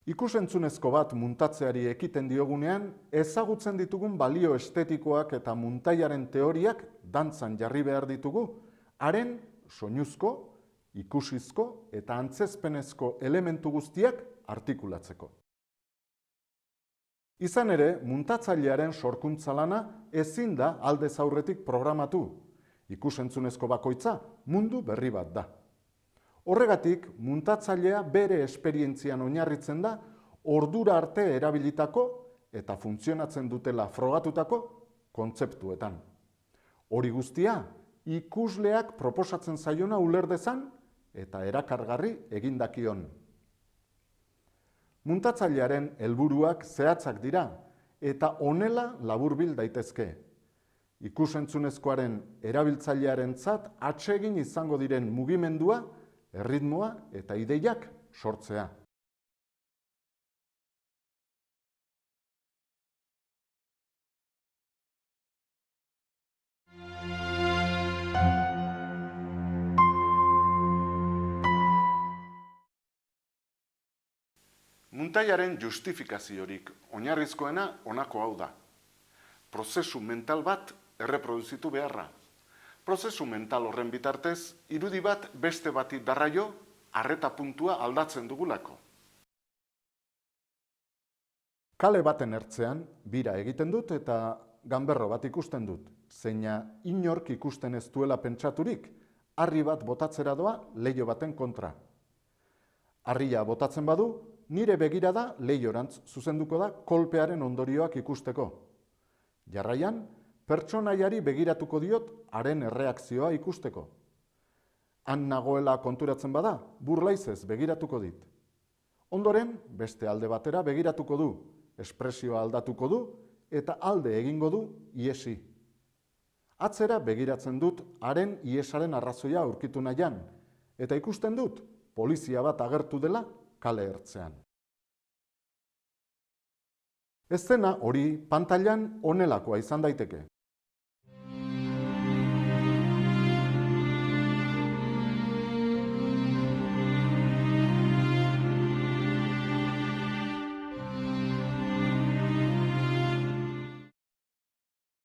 Ikusentzunezko bat muntatzeari ekiten diogunean, ezagutzen ditugun balio estetikoak eta muntaiaren teoriak dantzan jarri behar ditugu, haren soinuzko, ikusizko eta antzezpenezko elementu guztiak artikulatzeko. Izan ere, muntatzailearen sorkuntza lana ezin da aldez aurretik programatu. Ikusentzunezko bakoitza mundu berri bat da. Horregatik, muntatzailea bere esperientzian oinarritzen da ordura arte erabilitako eta funtzionatzen dutela frogatutako kontzeptuetan. Hori guztia, ikusleak proposatzen zaiona uler dezan eta erakargarri egindakion. Muntatzailearen helburuak zehatzak dira eta honela laburbil daitezke. Ikusentzunezkoaren erabiltzailearentzat atsegin izango diren mugimendua, erritmoa eta ideiak sortzea. Muntaiaren justifikaziorik oinarrizkoena honako hau da. Prozesu mental bat erreproduzitu beharra. Prozesu mental horren bitartez, irudi bat beste bati darraio, arreta puntua aldatzen dugulako. Kale baten ertzean, bira egiten dut eta ganberro bat ikusten dut, zeina inork ikusten ez duela pentsaturik, harri bat botatzera doa leiho baten kontra. Harria botatzen badu, nire begirada leihorantz zuzenduko da kolpearen ondorioak ikusteko. Jarraian, pertsonaiari begiratuko diot haren erreakzioa ikusteko. Han nagoela konturatzen bada, burlaizez begiratuko dit. Ondoren, beste alde batera begiratuko du, espresioa aldatuko du eta alde egingo du iesi. Atzera begiratzen dut haren iesaren arrazoia aurkitu nahian, eta ikusten dut polizia bat agertu dela kale ertzean. Eszena hori pantailan honelakoa izan daiteke.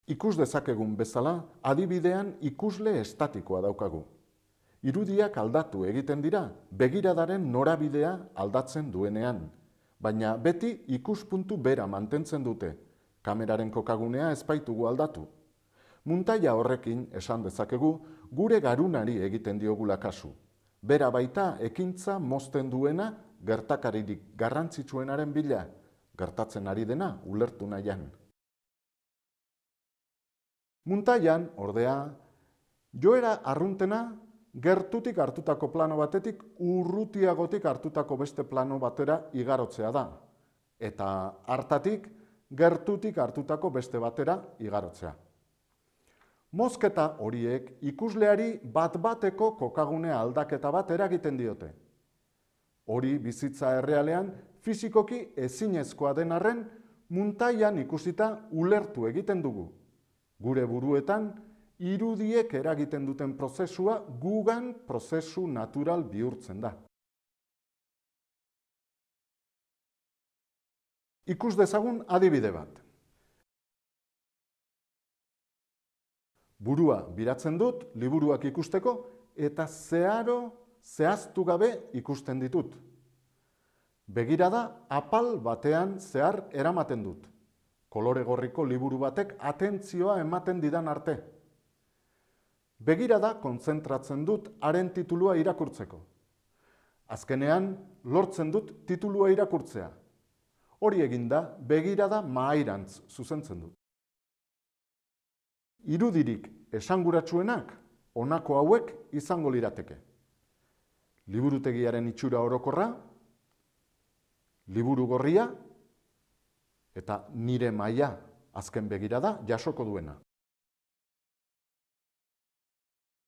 Ikus dezakegun bezala, adibidean ikusle estatikoa daukagu. Irudiak aldatu egiten dira, begiradaren norabidea aldatzen duenean, baina beti ikuspuntu bera mantentzen dute, kameraren kokagunea ez baitugu aldatu. Muntaia horrekin esan dezakegu gure garunari egiten diogula kasu. Bera baita ekintza mozten duena gertakaririk garrantzitsuenaren bila, gertatzen ari dena ulertu nahian. Muntaian, ordea, joera arruntena gertutik hartutako plano batetik urrutiagotik hartutako beste plano batera igarotzea da, eta hartatik gertutik hartutako beste batera igarotzea. Mozketa horiek ikusleari bat-bateko kokagunea aldaketa bat eragiten diote. Hori bizitza errealean fisikoki ezinezkoa den arren muntaian ikusita ulertu egiten dugu. Gure buruetan, irudiek eragiten duten prozesua gugan prozesu natural bihurtzen da. Ikus dezagun adibide bat. Burua biratzen dut, liburuak ikusteko, eta zehaztu gabe ikusten ditut. Begirada apal batean zehar eramaten dut. Kolore gorriko liburu batek atentzioa ematen didan arte. Begirada kontzentratzen dut haren titulua irakurtzeko. Azkenean, lortzen dut titulua irakurtzea. Hori eginda, begirada mahairantz zuzentzen dut. Irudirik esanguratsuenak, honako hauek izango lirateke. Liburutegiaren itxura orokorra, liburu gorria, eta nire maila azken begirada jasoko duena.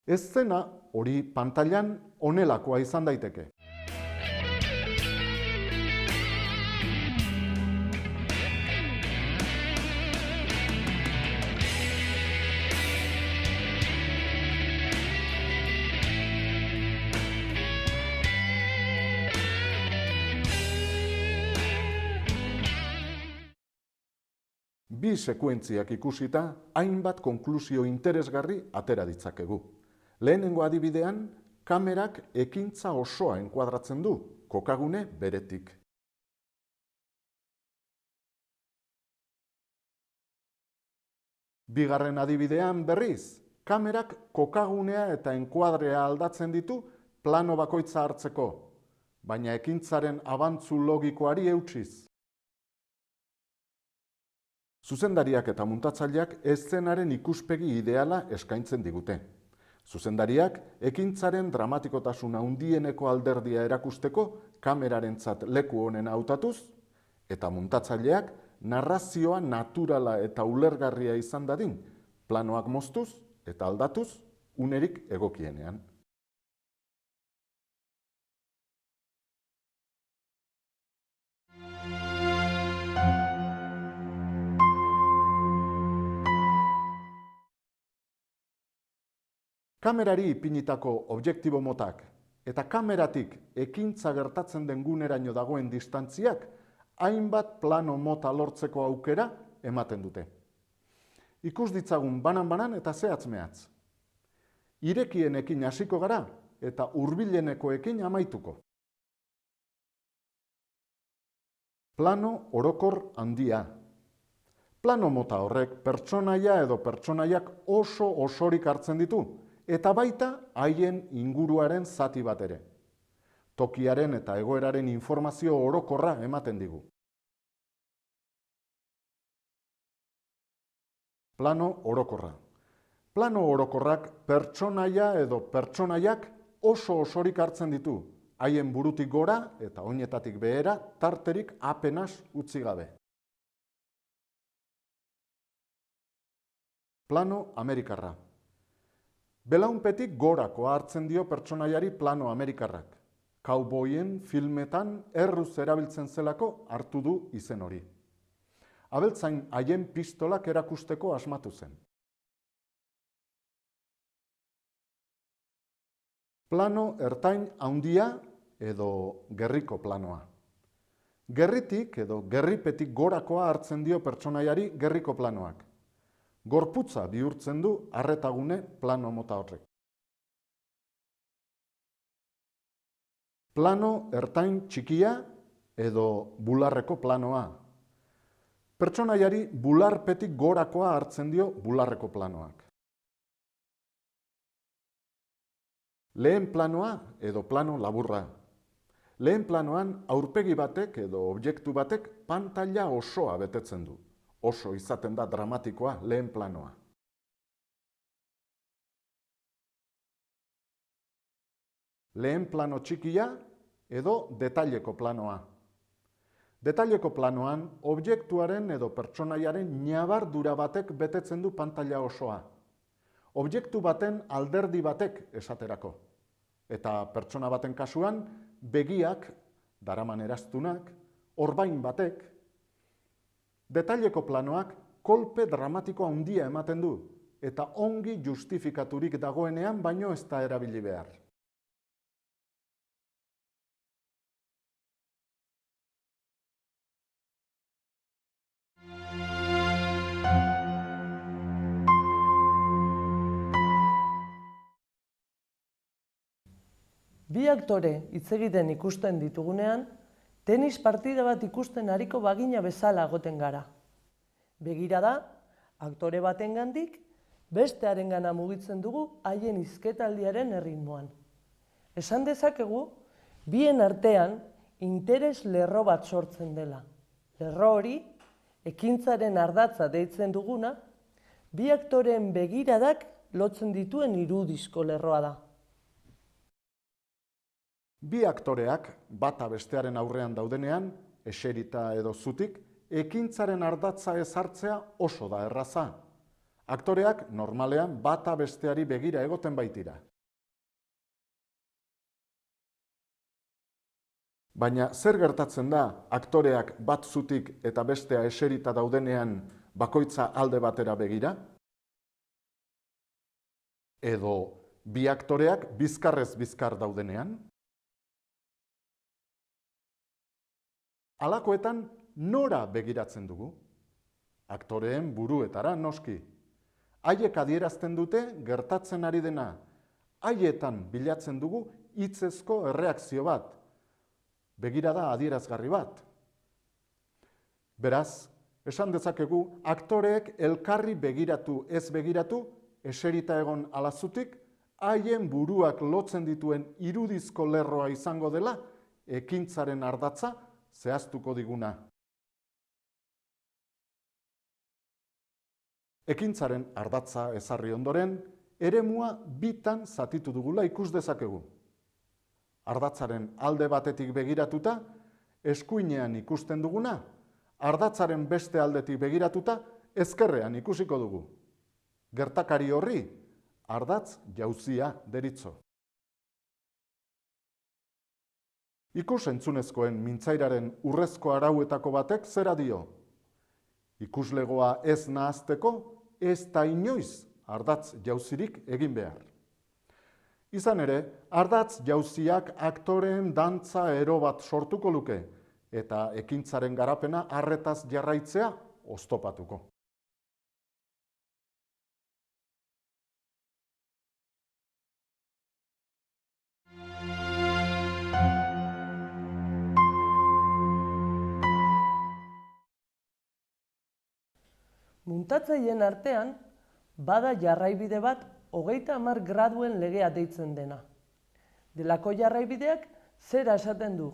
Eszena hori pantailan honelakoa izan daiteke. Bi sekuentziak ikusita, hainbat konklusio interesgarri atera ditzakegu. Lehenengo adibidean, kamerak ekintza osoa enkuadratzen du, kokagune beretik. Bigarren adibidean berriz, kamerak kokagunea eta enkuadrea aldatzen ditu plano bakoitza hartzeko, baina ekintzaren abantzu logikoari eutsiz. Zuzendariak eta muntatzaileak eszenaren ikuspegi ideala eskaintzen digute. Zuzendariak ekintzaren dramatikotasuna handieneko alderdia erakusteko kamerarentzat leku onena hautatuz, eta muntatzaileak narrazioa naturala eta ulergarria izan dadin, planoak moztuz eta aldatuz unerik egokienean. Kamerari ipinitako objektibo motak eta kameratik ekintza gertatzen den guneraino dagoen distantziak hainbat plano mota lortzeko aukera ematen dute. Ikus ditzagun banan-banan eta zehatz-mehatz. Irekienekin hasiko gara eta hurbilenekoekin amaituko. Plano orokor handia. Plano mota horrek pertsonaia edo pertsonaiak oso osorik hartzen ditu, eta baita haien inguruaren zati bat ere. Tokiaren eta egoeraren informazio orokorra ematen digu. Plano orokorra. Plano orokorrak pertsonaia edo pertsonaiak oso osorik hartzen ditu, haien burutik gora eta oinetatik behera tarterik apenas utzi gabe. Plano amerikarra. Belaunpetik gorakoa hartzen dio pertsonaiari plano amerikarrak. Kauboien filmetan erruz erabiltzen zelako hartu du izen hori. Abeltzain haien pistolak erakusteko asmatu zen. Plano ertain handia edo gerriko planoa. Gerritik edo gerripetik gorakoa hartzen dio pertsonaiari gerriko planoak. Gorputza bihurtzen du arretagune plano mota horrek. Plano ertain txikia edo bularreko planoa. Pertsonaiari bularpetik gorakoa hartzen dio bularreko planoak. Lehen planoa edo plano laburra. Lehen planoan aurpegi batek edo objektu batek pantaila osoa betetzen du. Oso izaten da dramatikoa lehen planoa. Lehen plano txikia edo detaileko planoa. Detaileko planoan objektuaren edo pertsonaiaren ñabardura batek betetzen du pantaila osoa. Objektu baten alderdi batek esaterako. Eta pertsona baten kasuan begiak, daraman eraztunak, orbain batek. Detaileko planoak kolpe dramatiko handia ematen du, eta ongi justifikaturik dagoenean baino ez da erabili behar. Bi aktore hitz egiten ikusten ditugunean, tenis partida bat ikusten ariko bagina bezala egoten gara. Begirada, aktore batengandik, bestearengana mugitzen dugu haien hizketaldiaren erritmoan. Esan dezakegu, bien artean interes lerro bat sortzen dela. Lerro hori, ekintzaren ardatza deitzen duguna, bi aktoreen begiradak lotzen dituen irudizko lerroa da. Bi aktoreak bata bestearen aurrean daudenean, eserita edo zutik, ekintzaren ardatza ezartzea oso da erraza. Aktoreak normalean bata besteari begira egoten baitira. Baina zer gertatzen da aktoreak bat zutik eta bestea eserita daudenean bakoitza alde batera begira? Edo bi aktoreak bizkarrez bizkar daudenean? Halakoetan nora begiratzen dugu? aktoreen buruetara noski. Haiek adierazten dute gertatzen ari dena. Haietan bilatzen dugu hitzezko erreakzio bat. Begirada adierazgarri bat. Beraz, esan dezakegu aktoreek elkarri begiratu ez begiratu, eserita egon alazutik, haien buruak lotzen dituen irudizko lerroa izango dela, ekintzaren ardatza zehaztuko diguna. Ekintzaren ardatza ezarri ondoren, eremua bitan zatitu dugula ikus dezakegu. Ardatzaren alde batetik begiratuta, eskuinean ikusten duguna, ardatzaren beste aldetik begiratuta, ezkerrean ikusiko dugu. Gertakari horri, ardatz jauzia deritzo. Ikus-entzunezkoen mintzairaren urrezko arauetako batek zera dio. Ikuslegoa ez nahazteko, ez da inoiz ardatz jauzirik egin behar. Izan ere, ardatz jauziak aktoreen dantza ero bat sortuko luke, eta ekintzaren garapena arretaz jarraitzea oztopatuko. Muntatzaileen artean, bada jarraibide bat 30 graduen legea deitzen dena. Delako jarraibideak zera esaten du.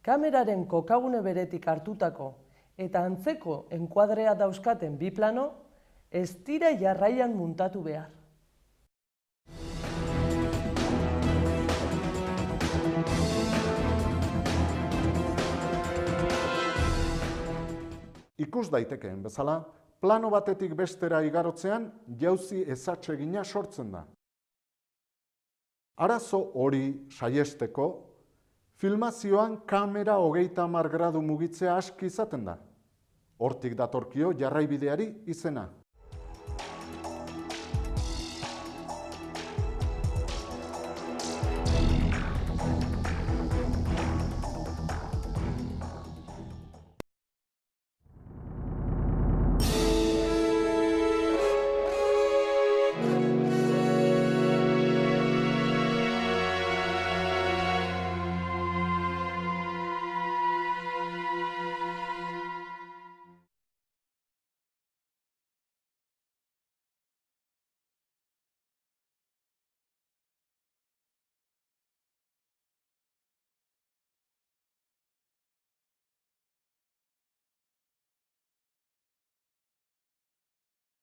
Kameraren kokagune beretik hartutako eta antzeko enkuadrea dauzkaten bi plano, ez dira jarraian muntatu behar. Ikus daitekeen bezala, plano batetik bestera igarotzean jauzi ezatsegina sortzen da. Arazo hori saiesteko, filmazioan kamera 30 gradu mugitzea aski izaten da. Hortik datorkio jarraibideari izena.